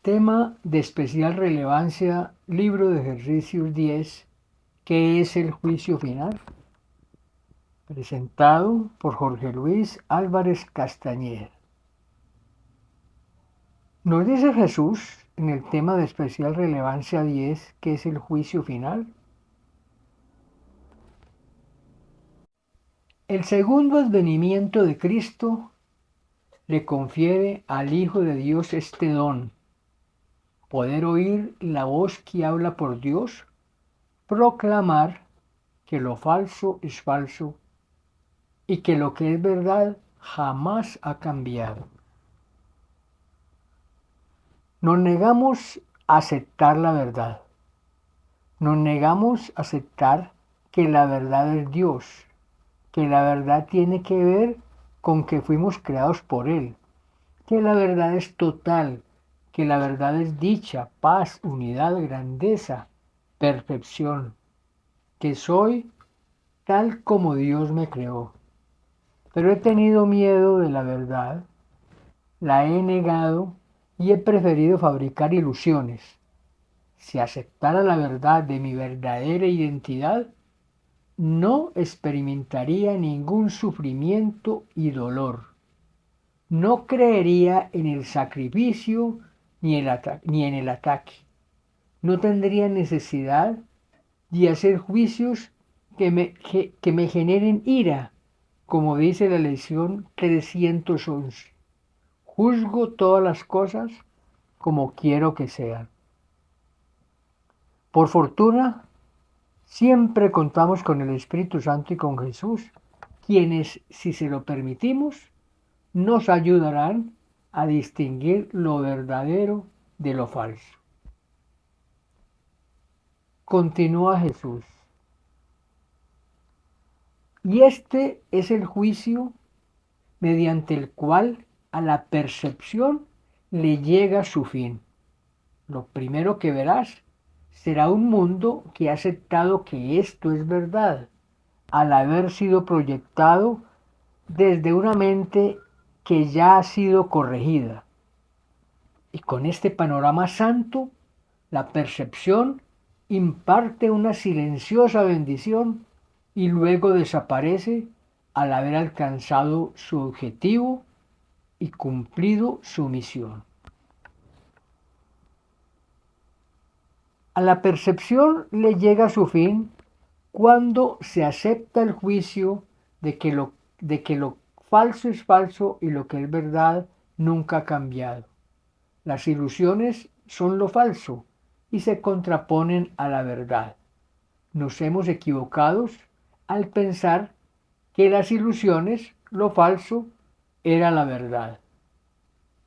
Tema de especial relevancia, libro de ejercicios 10, ¿qué es el juicio final? Presentado por Jorge Luis Álvarez Castañeda. Nos dice Jesús en el tema de especial relevancia 10, ¿qué es el juicio final? El segundo advenimiento de Cristo le confiere al Hijo de Dios este don: poder oír la voz que habla por Dios, proclamar que lo falso es falso y que lo que es verdad jamás ha cambiado. Nos negamos a aceptar la verdad. Nos negamos a aceptar que la verdad es Dios, que la verdad tiene que ver con que fuimos creados por Él, que la verdad es total, que la verdad es dicha, paz, unidad, grandeza, perfección, que soy tal como Dios me creó. Pero he tenido miedo de la verdad, la he negado y he preferido fabricar ilusiones. Si aceptara la verdad de mi verdadera identidad, no experimentaría ningún sufrimiento y dolor. No creería en el sacrificio ni en el ataque. No tendría necesidad de hacer juicios que me generen ira, como dice la lección 311. Juzgo todas las cosas como quiero que sean. Por fortuna, siempre contamos con el Espíritu Santo y con Jesús, quienes, si se lo permitimos, nos ayudarán a distinguir lo verdadero de lo falso. Continúa Jesús. Y este es el juicio mediante el cual a la percepción le llega su fin. Lo primero que verás será un mundo que ha aceptado que esto es verdad, al haber sido proyectado desde una mente que ya ha sido corregida. Y con este panorama santo, la percepción imparte una silenciosa bendición y luego desaparece al haber alcanzado su objetivo y cumplido su misión. A la percepción le llega su fin cuando se acepta el juicio de que lo falso es falso y lo que es verdad nunca ha cambiado. Las ilusiones son lo falso y se contraponen a la verdad. Nos hemos equivocado al pensar que las ilusiones, lo falso, era la verdad.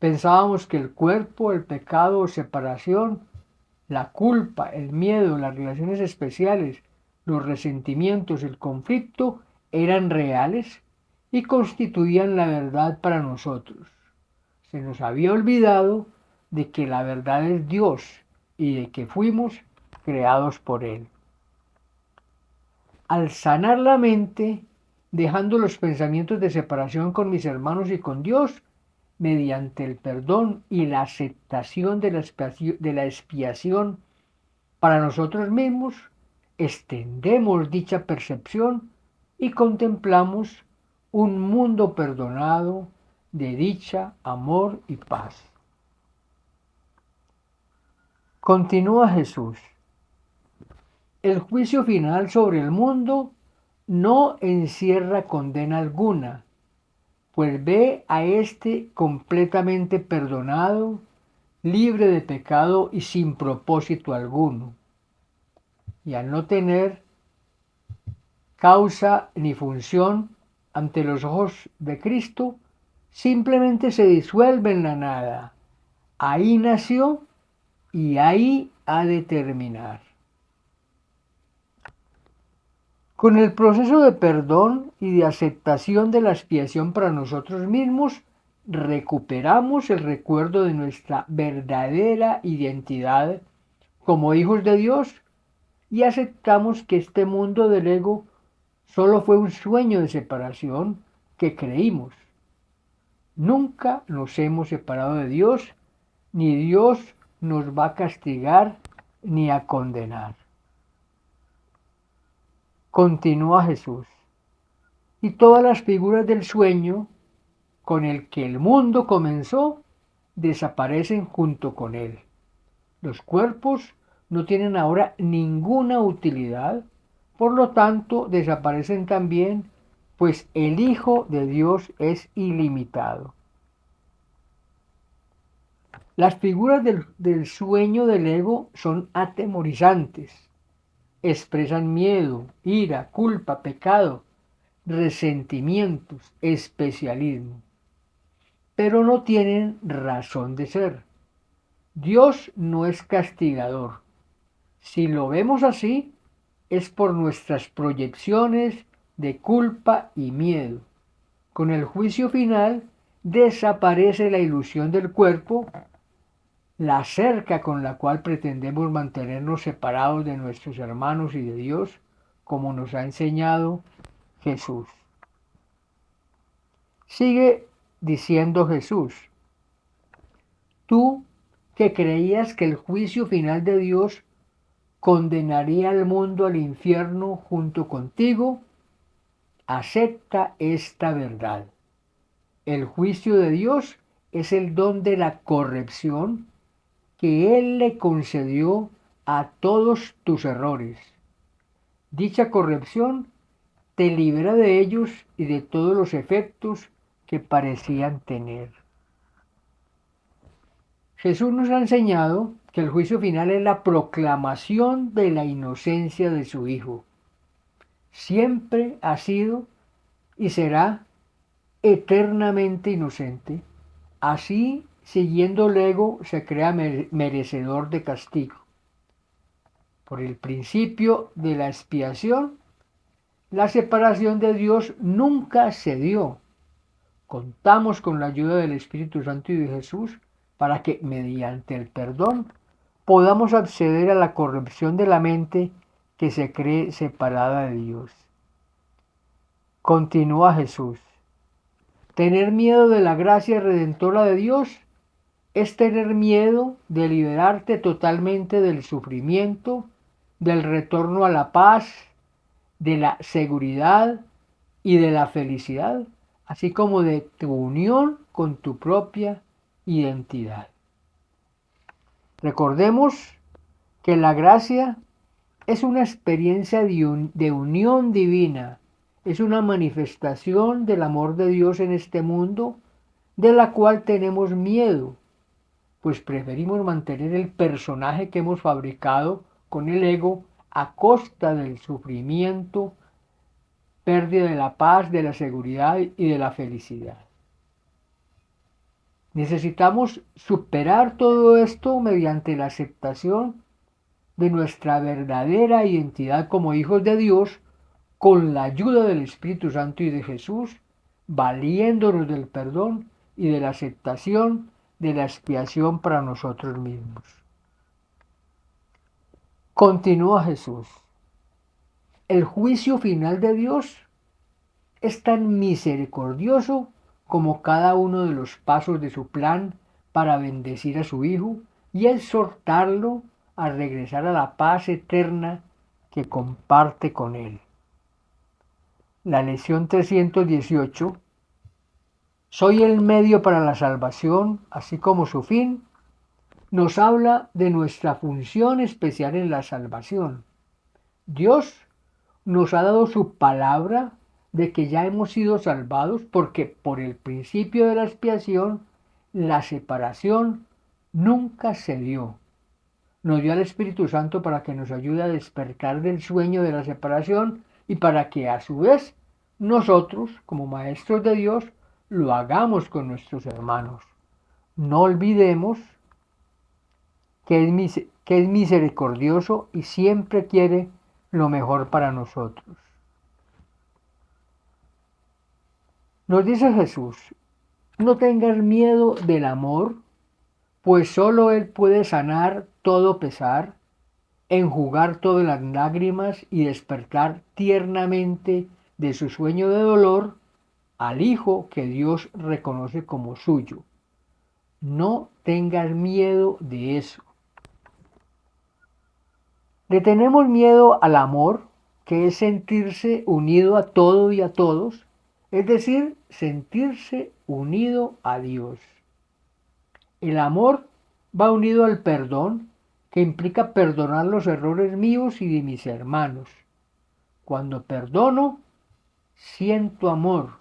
Pensábamos que el cuerpo, el pecado o separación, la culpa, el miedo, las relaciones especiales, los resentimientos, el conflicto eran reales y constituían la verdad para nosotros. Se nos había olvidado de que la verdad es Dios y de que fuimos creados por Él. Al sanar la mente, dejando los pensamientos de separación con mis hermanos y con Dios, mediante el perdón y la aceptación de la expiación para nosotros mismos, extendemos dicha percepción y contemplamos un mundo perdonado de dicha, amor y paz. Continúa Jesús. El juicio final sobre el mundo no encierra condena alguna, pues ve a éste completamente perdonado, libre de pecado y sin propósito alguno. Y al no tener causa ni función ante los ojos de Cristo, simplemente se disuelve en la nada. Ahí nació y ahí ha de terminar. Con el proceso de perdón y de aceptación de la expiación para nosotros mismos, recuperamos el recuerdo de nuestra verdadera identidad como hijos de Dios y aceptamos que este mundo del ego solo fue un sueño de separación que creímos. Nunca nos hemos separado de Dios, ni Dios nos va a castigar ni a condenar. Continúa Jesús. Y todas las figuras del sueño con el que el mundo comenzó desaparecen junto con él. Los cuerpos no tienen ahora ninguna utilidad, por lo tanto desaparecen también, pues el Hijo de Dios es ilimitado. Las figuras del sueño del ego son atemorizantes, expresan miedo, ira, culpa, pecado, resentimientos, especialismo, pero no tienen razón de ser. Dios no es castigador. Si lo vemos así, es por nuestras proyecciones de culpa y miedo. Con el juicio final desaparece la ilusión del cuerpo, la cerca con la cual pretendemos mantenernos separados de nuestros hermanos y de Dios, como nos ha enseñado Jesús. Sigue diciendo Jesús, tú que creías que el juicio final de Dios condenaría al mundo al infierno junto contigo, acepta esta verdad. El juicio de Dios es el don de la corrección que Él le concedió a todos tus errores. Dicha corrección te libera de ellos y de todos los efectos que parecían tener. Jesús nos ha enseñado que el juicio final es la proclamación de la inocencia de su Hijo. Siempre ha sido y será eternamente inocente. Así, siguiendo el ego, se crea merecedor de castigo. Por el principio de la expiación, la separación de Dios nunca se dio. Contamos con la ayuda del Espíritu Santo y de Jesús para que, mediante el perdón, podamos acceder a la corrección de la mente que se cree separada de Dios. Continúa Jesús. Tener miedo de la gracia redentora de Dios es tener miedo de liberarte totalmente del sufrimiento, del retorno a la paz, de la seguridad y de la felicidad, así como de tu unión con tu propia identidad. Recordemos que la gracia es una experiencia de unión divina, es una manifestación del amor de Dios en este mundo, de la cual tenemos miedo, pues preferimos mantener el personaje que hemos fabricado con el ego a costa del sufrimiento, pérdida de la paz, de la seguridad y de la felicidad. Necesitamos superar todo esto mediante la aceptación de nuestra verdadera identidad como hijos de Dios, con la ayuda del Espíritu Santo y de Jesús, valiéndonos del perdón y de la aceptación de la expiación para nosotros mismos. Continúa Jesús. El juicio final de Dios es tan misericordioso como cada uno de los pasos de su plan para bendecir a su Hijo y exhortarlo a regresar a la paz eterna que comparte con Él. La lección 318, soy el medio para la salvación, así como su fin, nos habla de nuestra función especial en la salvación. Dios nos ha dado su palabra de que ya hemos sido salvados porque por el principio de la expiación la separación nunca se dio. Nos dio al Espíritu Santo para que nos ayude a despertar del sueño de la separación y para que a su vez nosotros, como maestros de Dios, lo hagamos con nuestros hermanos. No olvidemos que es misericordioso y siempre quiere lo mejor para nosotros. Nos dice Jesús, no tengas miedo del amor, pues solo Él puede sanar todo pesar, enjugar todas las lágrimas y despertar tiernamente de su sueño de dolor al Hijo que Dios reconoce como suyo. No tengas miedo de eso. Le tenemos miedo al amor, que es sentirse unido a todo y a todos, es decir, sentirse unido a Dios. El amor va unido al perdón, que implica perdonar los errores míos y de mis hermanos. Cuando perdono, siento amor.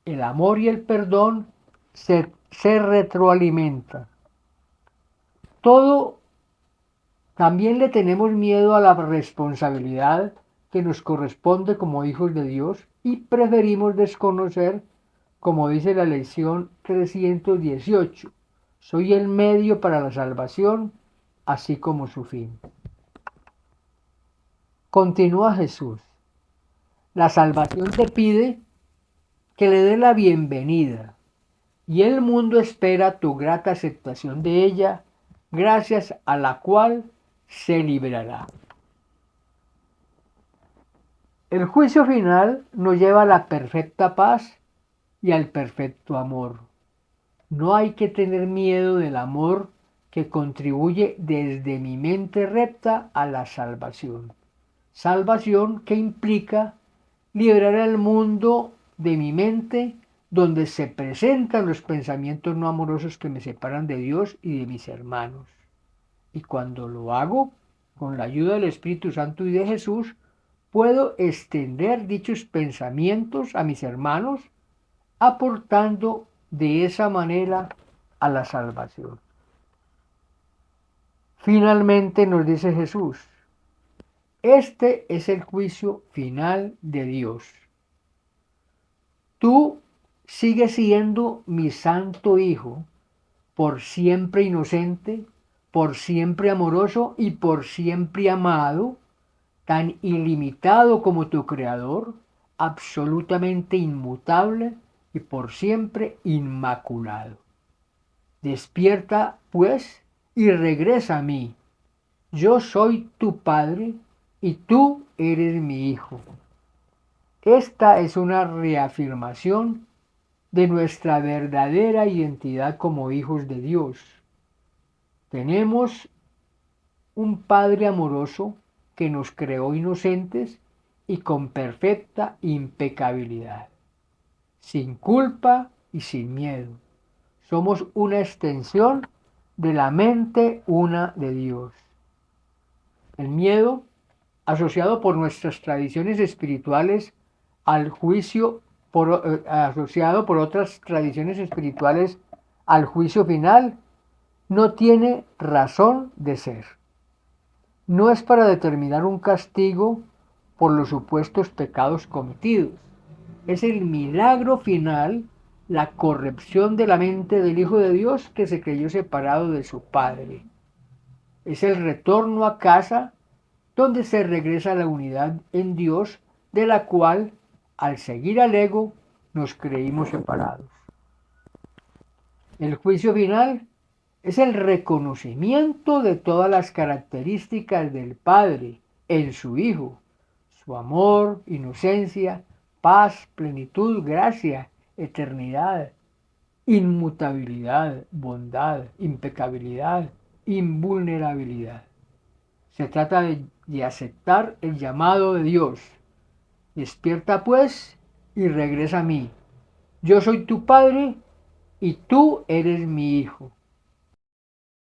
El amor y el perdón se retroalimentan. Todo también le tenemos miedo a la responsabilidad que nos corresponde como hijos de Dios y preferimos desconocer, como dice la lección 318. Soy el medio para la salvación, así como su fin. Continúa Jesús. La salvación te pide que le dé la bienvenida y el mundo espera tu grata aceptación de ella, gracias a la cual se librará. El juicio final nos lleva a la perfecta paz y al perfecto amor. No hay que tener miedo del amor que contribuye desde mi mente recta a la salvación. Salvación que implica liberar al mundo de mi mente donde se presentan los pensamientos no amorosos que me separan de Dios y de mis hermanos. Y cuando lo hago, con la ayuda del Espíritu Santo y de Jesús, puedo extender dichos pensamientos a mis hermanos, aportando de esa manera a la salvación. Finalmente nos dice Jesús, este es el juicio final de Dios. Tú sigues siendo mi santo Hijo, por siempre inocente, por siempre amoroso y por siempre amado, tan ilimitado como tu Creador, absolutamente inmutable y por siempre inmaculado. Despierta, pues, y regresa a mí. Yo soy tu Padre y tú eres mi Hijo. Esta es una reafirmación de nuestra verdadera identidad como hijos de Dios. Tenemos un Padre amoroso que nos creó inocentes y con perfecta impecabilidad, sin culpa y sin miedo. Somos una extensión de la mente una de Dios. El miedo, asociado por nuestras tradiciones espirituales al juicio, asociado por otras tradiciones espirituales al juicio final, no tiene razón de ser. No es para determinar un castigo por los supuestos pecados cometidos. Es el milagro final, la corrección de la mente del Hijo de Dios que se creyó separado de su Padre. Es el retorno a casa donde se regresa a la unidad en Dios, de la cual, al seguir al ego, nos creímos separados. El juicio final es el reconocimiento de todas las características del Padre en su Hijo, su amor, inocencia, paz, plenitud, gracia, eternidad, inmutabilidad, bondad, impecabilidad, invulnerabilidad. Se trata de aceptar el llamado de Dios. Despierta pues y regresa a mí. Yo soy tu Padre y tú eres mi Hijo.